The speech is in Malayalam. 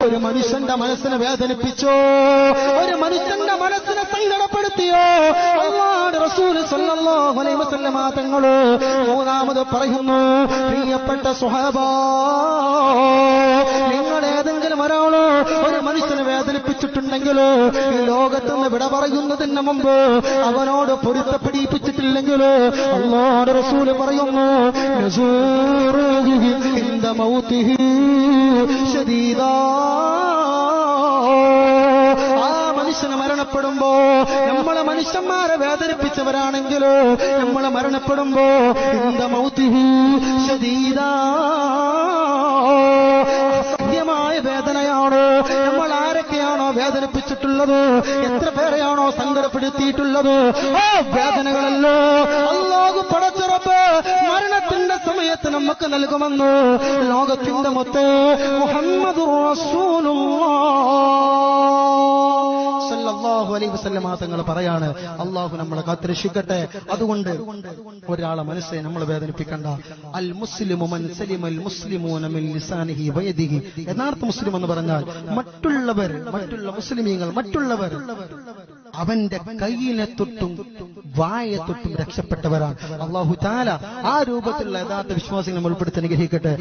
ഒരു മനുഷ്യന്റെ മനസ്സിനെ വേദനിപ്പിച്ചോ, ഒരു മനുഷ്യന്റെ മനസ്സിനെ സങ്കടപ്പെടുത്തിയോ, അല്ലാഹുവിന്റെ റസൂൽ സ്വല്ലല്ലാഹു അലൈഹി വസല്ലമ തങ്ങൾ മൂന്നാമത് പറയുന്നു, പ്രിയപ്പെട്ട സ്വഹാബാ, നിങ്ങൾ ഏതെങ്കിലും ഒരാളോ ഒരു മനുഷ്യനെ വേദനിപ്പിച്ചിട്ടുണ്ടെങ്കിലോ, ഈ ലോകത്തുനിന്ന് വിട പറയുന്നതിന് മുമ്പ് അവനോട് പൊരുത്തപ്പെടിപ്പിച്ചിട്ടില്ലെങ്കിലോ, അല്ലാഹുവിന്റെ റസൂൽ പറയുന്നു, നസൂറുഹു ഇൻദ മൗതിഹി ശദീദാ. ആ മനുഷ്യന് മരണപ്പെടുമ്പോ നമ്മളെ മനുഷ്യന്മാരെ വേദനിപ്പിച്ചവരാണെങ്കിലോ, നമ്മളെ മരണപ്പെടുമ്പോ ഇൻദ മൗതിഹി ശദീദാ, അസഹ്യമായ വേദനയാണോ. നമ്മൾ ആരൊക്കെയാണോ വേദനിപ്പിച്ചിട്ടുള്ളത്, എത്ര പേരെയാണോ സങ്കടപ്പെടുത്തിയിട്ടുള്ളത്, ആ വേദനകളല്ലോ അല്ലാഹു പടച്ച റബ്ബ് മരണത്തിന്റെ സമയത്ത് നമുക്ക് നൽകുമെന്ന് ലോകത്തിന്റെ മൊത്തം മുഹമ്മദുർ റസൂലുള്ളാഹ് സല്ലല്ലാഹു അലൈഹി വസല്ലമ തങ്ങൾ പറയാണ്. അല്ലാഹു നമ്മളെ കാത്തുരക്ഷിക്കട്ടെ. അതുകൊണ്ട് ഒരാളെ മനസ്സെ നമ്മൾ വേദനിപ്പിക്കണ്ട. അൽ മുസ്ലിമു മൻ സലിമൽ മുസ്ലിമൂന മിൻ ലിസാനിഹി വയദിഹി. യഥാർത്ഥ മുസ്ലിം എന്ന് പറഞ്ഞാൽ മറ്റുള്ള മുസ്ലിമീങ്ങൾ, മറ്റുള്ളവർ അവന്റെ കയ്യിനെ തൊട്ടും വായെ തൊട്ടും രക്ഷപ്പെട്ടവരാണ്. അല്ലാഹു തആല ആ രൂപത്തിലുള്ള യഥാർത്ഥ വിശ്വാസികളെ ഉൾപ്പെടുത്തി അനുഗ്രഹിക്കട്ടെ.